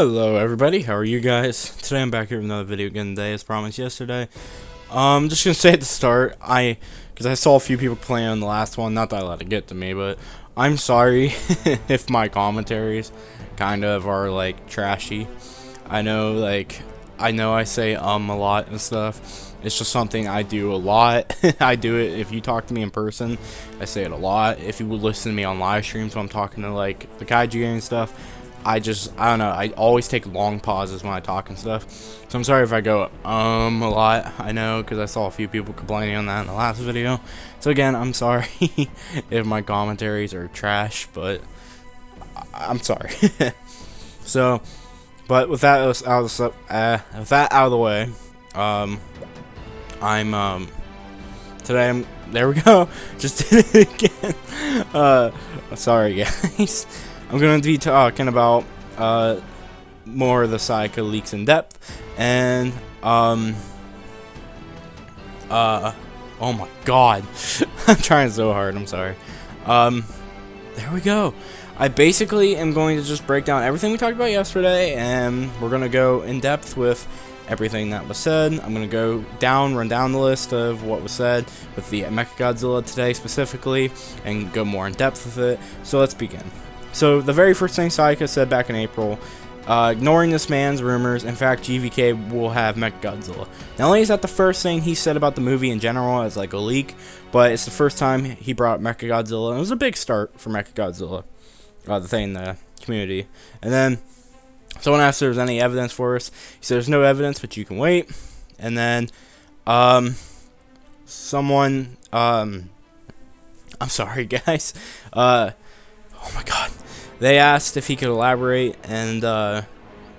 Hello everybody, how are you guys? Today I'm back here with another video again today, as promised yesterday. Just gonna say at the start, because I saw a few people playing on the last one, not that I let it get to me, but I'm sorry if my commentaries kind of are like trashy. I know I say a lot and stuff. It's just something I do a lot. I do it if you talk to me in person. I say it a lot. If you would listen to me on live streams when I'm talking to like the kaiju game and stuff, I don't know, I always take long pauses when I talk and stuff. So I'm sorry if I go a lot. I know, because I saw a few people complaining on that in the last video. So again, I'm sorry if my commentaries are trash, but I'm sorry. So, but with that out of the way, there we go. Just did it again. Sorry guys. I'm going to be talking about more of the Sayaka leaks in depth, and oh my god, I'm trying so hard, I'm sorry. There we go. I basically am going to just break down everything we talked about yesterday, and we're going to go in depth with everything that was said. I'm going to run down the list of what was said with the MECHAGODZILLA today specifically, and go more in depth with it. So let's begin. So the very first thing Sayaka said back in April, ignoring this man's rumors, in fact GVK will have MECHAGODZILLA. Not only is that the first thing he said about the movie in general as like a leak, but it's the first time he brought up MECHAGODZILLA, and it was a big start for MECHAGODZILLA, the thing in the community. And then someone asked if there was any evidence for us. He said there's no evidence, but you can wait. And then someone I'm sorry guys, oh my god. They asked if he could elaborate, and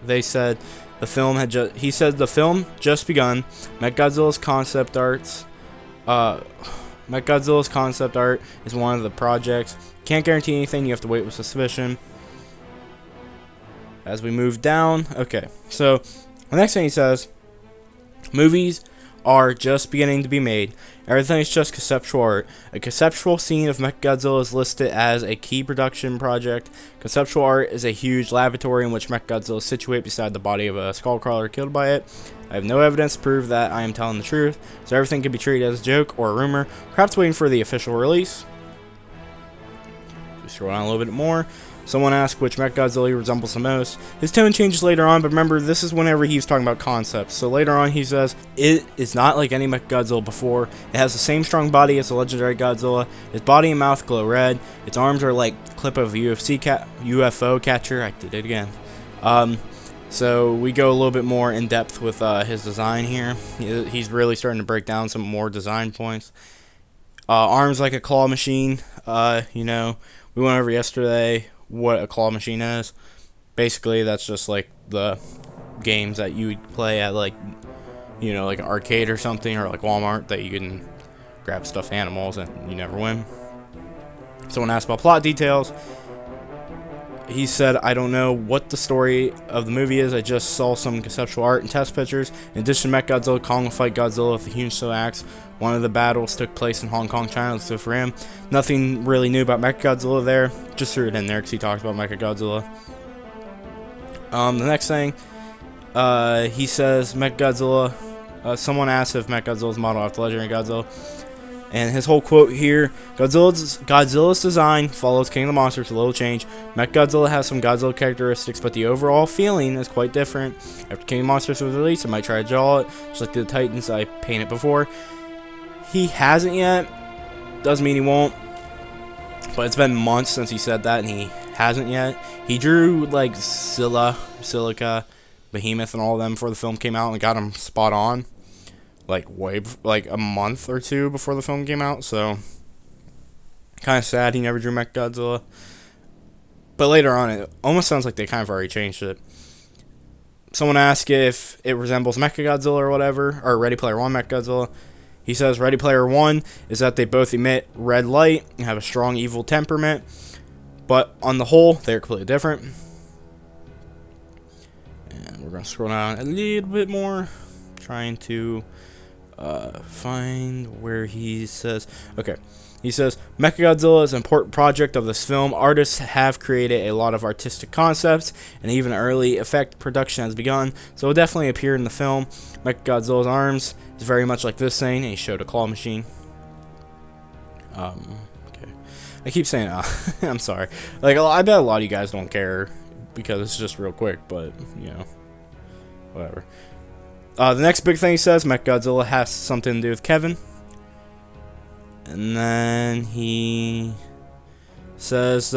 they said the film had he said the film just begun. MECHAGODZILLA's concept art is one of the projects. Can't guarantee anything, you have to wait with suspicion. As we move down, okay, so the next thing he says, movies are just beginning to be made. Everything is just conceptual art. A conceptual scene of MECHAGODZILLA is listed as a key production project. Conceptual art is a huge laboratory in which MECHAGODZILLA is situated beside the body of a skullcrawler killed by it. I have no evidence to prove that I am telling the truth, so everything can be treated as a joke or a rumor, perhaps waiting for the official release. Just scroll down a little bit more. Someone asked which MECHAGODZILLA he resembles the most. His tone changes later on, but remember, this is whenever he's talking about concepts. So later on, he says, it is not like any MECHAGODZILLA before. It has the same strong body as the legendary Godzilla. Its body and mouth glow red. Its arms are like the clip of a UFO catcher. I did it again. So we go a little bit more in depth with his design here. He's really starting to break down some more design points. Arms like a claw machine. You know, we went over yesterday what a claw machine is. Basically, that's just like the games that you would play at, like, you know, like an arcade or something, or like Walmart, that you can grab stuffed animals and you never win. Someone asked about plot details. He said, I don't know what the story of the movie is, I just saw some conceptual art and test pictures. In addition to MECHAGODZILLA, Kong will fight Godzilla with a huge slow axe. One of the battles took place in Hong Kong, China, so for him, nothing really new about MECHAGODZILLA there. Just threw it in there because he talked about MECHAGODZILLA. The next thing, he says MECHAGODZILLA, someone asked if MECHAGODZILLA is modeled after legendary Godzilla. And his whole quote here, Godzilla's design follows King of the Monsters with a little change. MECHAGODZILLA has some Godzilla characteristics, but the overall feeling is quite different. After King of the Monsters was released, I might try to draw it, just like the Titans I painted before. He hasn't yet. Doesn't mean he won't. But it's been months since he said that, and he hasn't yet. He drew like Silica, Behemoth, and all of them before the film came out, and got them spot on. Like like a month or two before the film came out, so kind of sad he never drew MECHAGODZILLA. But later on, it almost sounds like they kind of already changed it. Someone asked if it resembles MECHAGODZILLA or whatever, or Ready Player One MECHAGODZILLA. He says Ready Player One is that they both emit red light and have a strong evil temperament, but on the whole, they're completely different. And we're going to scroll down a little bit more, trying to Find where he says, okay. He says, Mechagodzilla is an important project of this film. Artists have created a lot of artistic concepts, and even early effect production has begun, so it will definitely appear in the film. Mechagodzilla's arms is very much like this thing, and he showed a claw machine. Okay. I keep saying, I'm sorry. Like, I bet a lot of you guys don't care, because it's just real quick, but, you know, whatever. The next big thing he says, Mechagodzilla has something to do with Kevin. And then he says,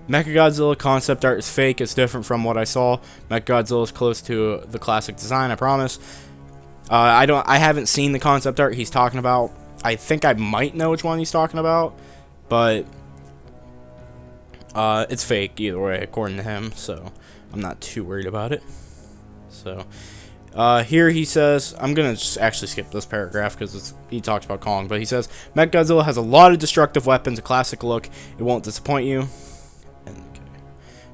Mechagodzilla concept art is fake. It's different from what I saw. Mechagodzilla is close to the classic design, I promise. I haven't seen the concept art he's talking about. I think I might know which one he's talking about, but it's fake either way, according to him. So I'm not too worried about it. So. Here he says, I'm going to just actually skip this paragraph because he talks about Kong, but he says, Mechagodzilla has a lot of destructive weapons, a classic look, it won't disappoint you. And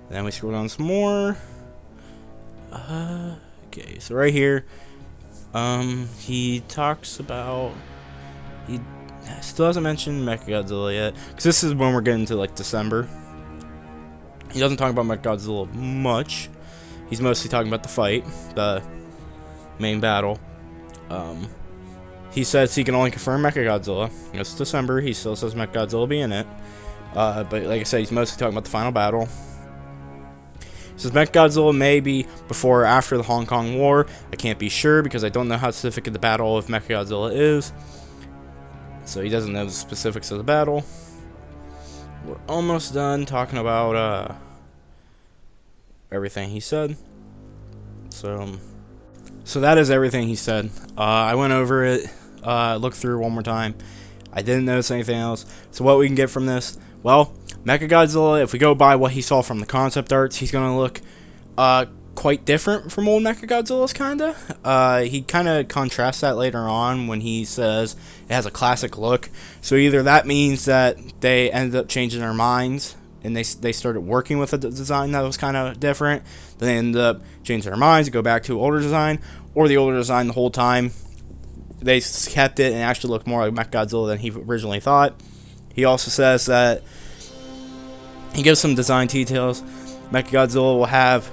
then we scroll down some more. Okay, so right here, he talks about, he still hasn't mentioned Mechagodzilla yet, because this is when we're getting to, like, December. He doesn't talk about Mechagodzilla much. He's mostly talking about the fight, the main battle. He says he can only confirm Mechagodzilla. It's December. He still says Mechagodzilla will be in it. But like I said, he's mostly talking about the final battle. He says Mechagodzilla may be before or after the Hong Kong War. I can't be sure because I don't know how specific the battle of Mechagodzilla is. So he doesn't know the specifics of the battle. We're almost done talking about everything he said. So that is everything he said. I went over it, looked through one more time. I didn't notice anything else. So what we can get from this? Well, Mechagodzilla, if we go by what he saw from the concept arts, he's going to look quite different from old Mechagodzilla's, kind of. He kind of contrasts that later on when he says it has a classic look. So either that means that they ended up changing their minds and they started working with a design that was kind of different. Then they ended up changing their minds, go back to older design, or the older design the whole time. They kept it and actually looked more like Mechagodzilla than he originally thought. He also says that he gives some design details. Mechagodzilla will have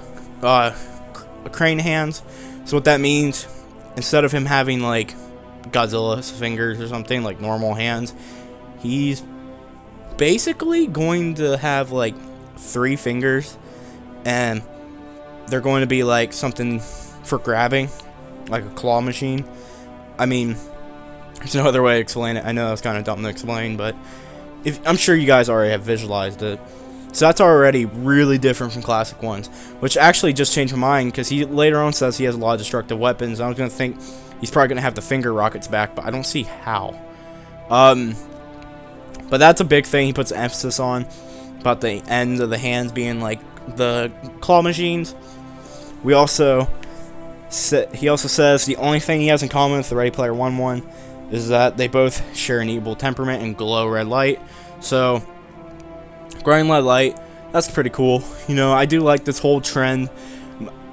crane hands. So what that means, instead of him having like Godzilla's fingers or something, like normal hands, he's basically going to have like 3 fingers, and they're going to be like something for grabbing, like a claw machine. I mean, there's no other way to explain it. I know that's kind of dumb to explain, but I'm sure you guys already have visualized it. So that's already really different from classic ones, which actually just changed my mind because he later on says he has a lot of destructive weapons. I was going to think he's probably going to have the finger rockets back, but I don't see how. But that's a big thing he puts emphasis on, about the ends of the hands being like the claw machines. He also says the only thing he has in common with the Ready Player one is that they both share an evil temperament and glow red light. So, glowing red light, that's pretty cool. You know, I do like this whole trend.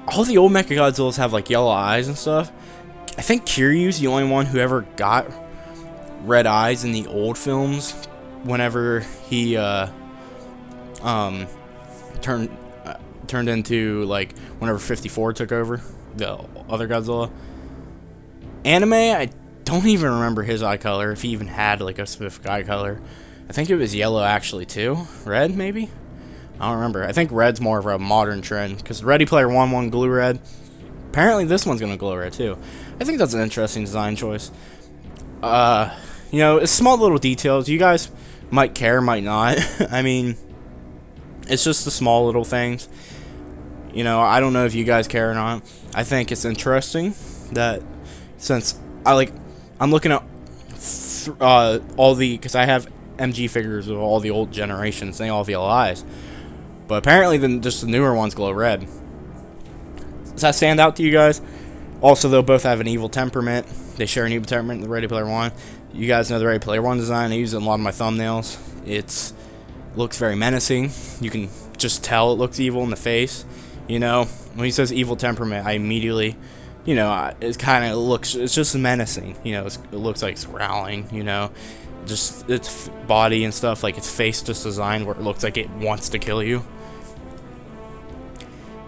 All the old Mechagodzillas have like yellow eyes and stuff. I think Kiryu's the only one who ever got red eyes in the old films. Whenever he turned into, like, whenever 54 took over the other Godzilla. Anime, I don't even remember his eye color, if he even had like a specific eye color. I think it was yellow actually too. Red maybe? I don't remember. I think red's more of a modern trend because Ready Player One glue red. Apparently this one's gonna glow red too. I think that's an interesting design choice. You know, it's small little details. You guys might care, might not. I mean, it's just the small little things. You know, I don't know if you guys care or not. I think it's interesting that since I'm looking at all the, because I have MG figures of all the old generations, they all have yellow eyes. But apparently just the newer ones glow red. Does that stand out to you guys? Also, they'll both have an evil temperament. They share an evil temperament in the Ready Player One. You guys know the Ready Player One design. I use it in a lot of my thumbnails. It looks very menacing. You can just tell it looks evil in the face. You know, when he says evil temperament, I immediately you know, it kind of looks, it's just menacing, you know, it looks like it's growling, you know, just its body and stuff, like its face just designed where it looks like it wants to kill you.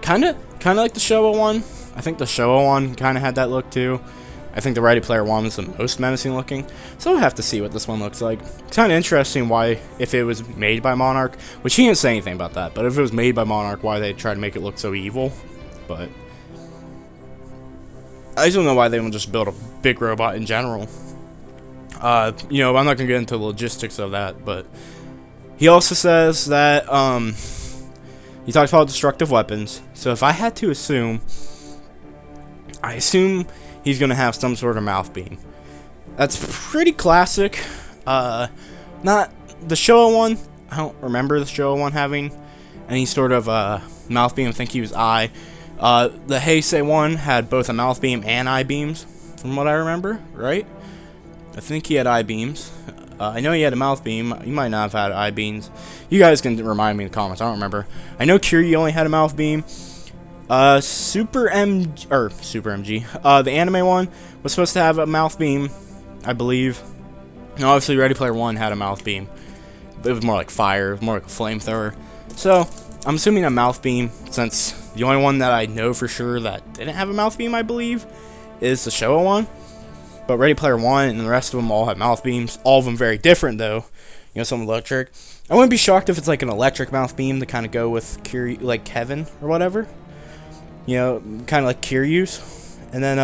Kind of like the Showa one. I think the Showa one kind of had that look too. I think the Ready Player One was the most menacing looking, so we'll have to see what this one looks like. It's kind of interesting why, if it was made by Monarch, which he didn't say anything about that, but if it was made by Monarch, why they tried to make it look so evil. But I just don't know why they wouldn't just build a big robot in general. You know, I'm not gonna get into the logistics of that, but he also says that he talks about destructive weapons. So if I had to assume, I assume he's going to have some sort of mouth beam. That's pretty classic. Not the Showa one. I don't remember the Showa one having any sort of mouth beam. I think he was eye. The Heisei one had both a mouth beam and eye beams, from what I remember, right? I think he had eye beams. I know he had a mouth beam. He might not have had eye beams. You guys can remind me in the comments. I don't remember. I know Kiryu only had a mouth beam. Super MG, the anime one was supposed to have a mouth beam, I believe. And obviously, Ready Player One had a mouth beam. But it was more like fire, it was more like a flamethrower. So, I'm assuming a mouth beam, since the only one that I know for sure that didn't have a mouth beam, I believe, is the Showa one. But Ready Player One and the rest of them all have mouth beams. All of them very different, though. You know, some electric. I wouldn't be shocked if it's like an electric mouth beam to kind of go with like Kevin or whatever. You know, kind of like Kiryu's. And then,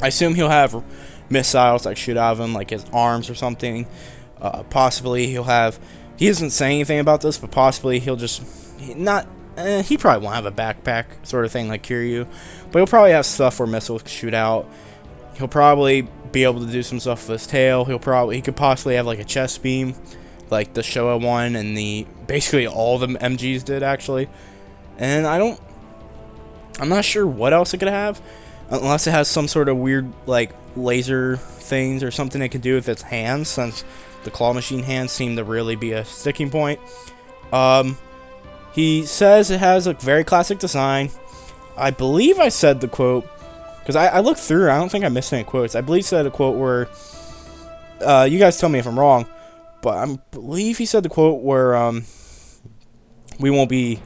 I assume he'll have missiles that shoot out of him, like his arms or something. Possibly he'll have, he doesn't say anything about this, but possibly he'll just, he probably won't have a backpack sort of thing like Kiryu. But he'll probably have stuff where missiles shoot out. He'll probably be able to do some stuff with his tail. He could possibly have like a chest beam, like the Showa one and basically all the MGs did, actually. And I'm not sure what else it could have, unless it has some sort of weird, like, laser things or something it can do with its hands, since the claw machine hands seem to really be a sticking point. He says it has a very classic design. I believe I said the quote, because I looked through, I don't think I missed any quotes. I believe he said a quote where, you guys tell me if I'm wrong, but I believe he said the quote where, we won't be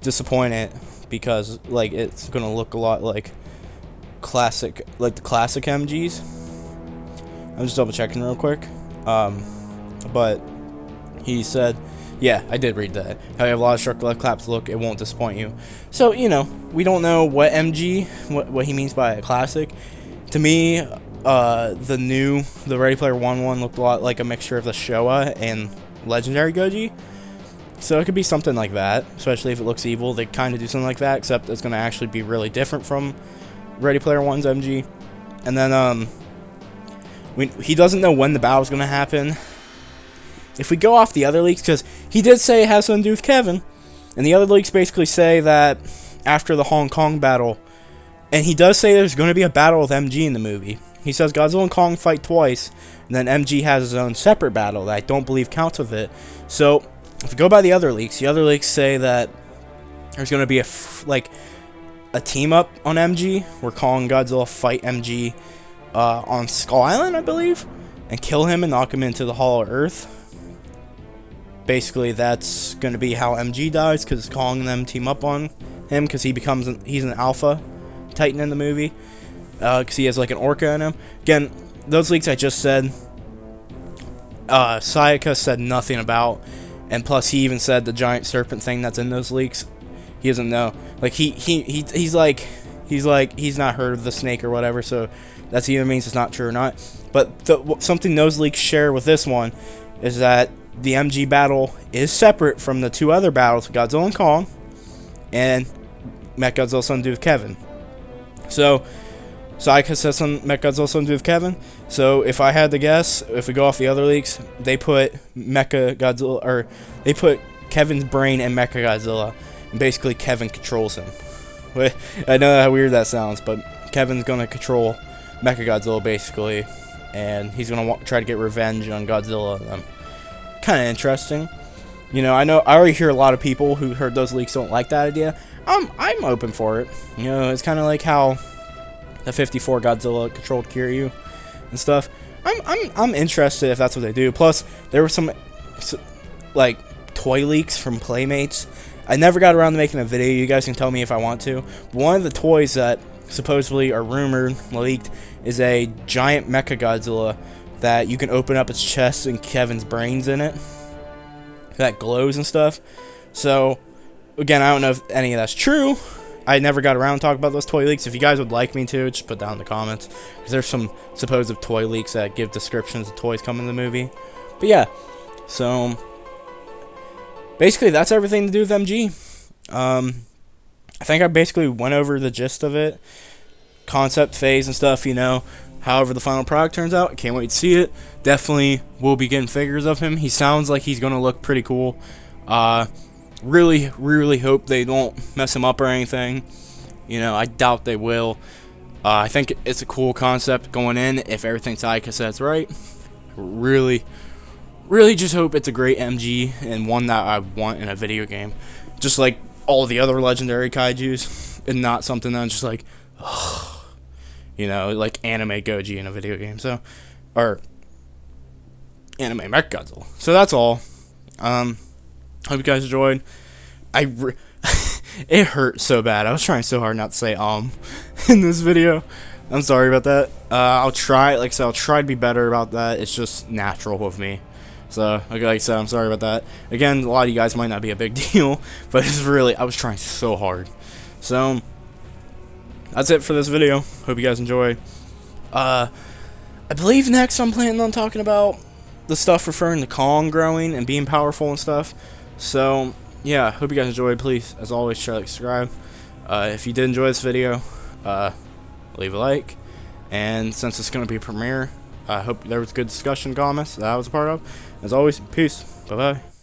disappointed, because like it's gonna look a lot like classic, like the classic MGs. I'm just double checking real quick. But he said, yeah, I did read that. How you have a lot of shark left claps look, it won't disappoint you. So, you know, we don't know what MG, what he means by a classic. To me, the Ready Player One looked a lot like a mixture of the Showa and Legendary Goji. So it could be something like that, especially if it looks evil. They kind of do something like that, except it's going to actually be really different from Ready Player One's MG. And then, he doesn't know when the battle's going to happen. If we go off the other leaks, because he did say it has something to do with Kevin, and the other leaks basically say that after the Hong Kong battle, and he does say there's going to be a battle with MG in the movie. He says Godzilla and Kong fight twice, and then MG has his own separate battle that I don't believe counts with it. So, if we go by the other leaks say that there's going to be a team up on MG, where Kong and Godzilla fight MG on Skull Island, I believe, and kill him and knock him into the Hollow Earth. Basically, that's going to be how MG dies, because Kong and them team up on him, because he's an alpha titan in the movie, because he has like an orca in him. Again, those leaks I just said, Sayaka said nothing about, and plus he even said the giant serpent thing that's in those leaks, he doesn't know. Like he's not heard of the snake or whatever, so that's either means it's not true or not. But something those leaks share with this one is that the MG battle is separate from the two other battles, Godzilla and Kong, and MECHAGODZILLA something to do with Kevin. So, Sayaka says MECHAGODZILLA something to do with Kevin. So, if I had to guess, if we go off the other leaks, they put MECHAGODZILLA, or they put Kevin's brain in MECHAGODZILLA, and basically Kevin controls him. I know how weird that sounds, but Kevin's gonna control MECHAGODZILLA basically, and he's gonna try to get revenge on Godzilla. Kind of interesting. You know, I already hear a lot of people who heard those leaks don't like that idea. I'm open for it. You know, it's kind of like how the 54 Godzilla controlled Kiryu and stuff. I'm interested if that's what they do. Plus, there were some like toy leaks from Playmates. I never got around to making a video. You guys can tell me if I want to. But one of the toys that supposedly are rumored leaked is a giant MECHAGODZILLA that you can open up its chest and Kevin's brains in it that glows and stuff. So again, I don't know if any of that's true. I never got around to talk about those toy leaks. If you guys would like me to, just put down in the comments, because there's some supposed toy leaks that give descriptions of toys coming in the movie. But yeah, so basically that's everything to do with MG. I think I basically went over the gist of it, concept phase and stuff, you know. However the final product turns out, I can't wait to see it. Definitely will be getting figures of him. He sounds like he's going to look pretty cool. Really hope they don't mess him up or anything. You know, I doubt they will. I think it's a cool concept going in if everything Sayaka says right. Really just hope it's a great MG and one that I want in a video game. Just like all the other legendary kaijus, and not something that's just like, you know, like anime Goji in a video game. So, or anime MECHAGODZILLA. So that's all. Hope you guys enjoyed. It hurt so bad. I was trying so hard not to say in this video. I'm sorry about that. I'll try, like I said, I'll try to be better about that. It's just natural with me. So, like I said, I'm sorry about that. Again, a lot of you guys might not be a big deal, but it's really, I was trying so hard. So, that's it for this video. Hope you guys enjoy. I believe next I'm planning on talking about the stuff referring to Kong growing and being powerful and stuff. So, yeah, hope you guys enjoyed. Please, as always, try to subscribe. If you did enjoy this video, leave a like. And since it's going to be a premiere, I hope there was good discussion comments that I was a part of. As always, peace. Bye-bye.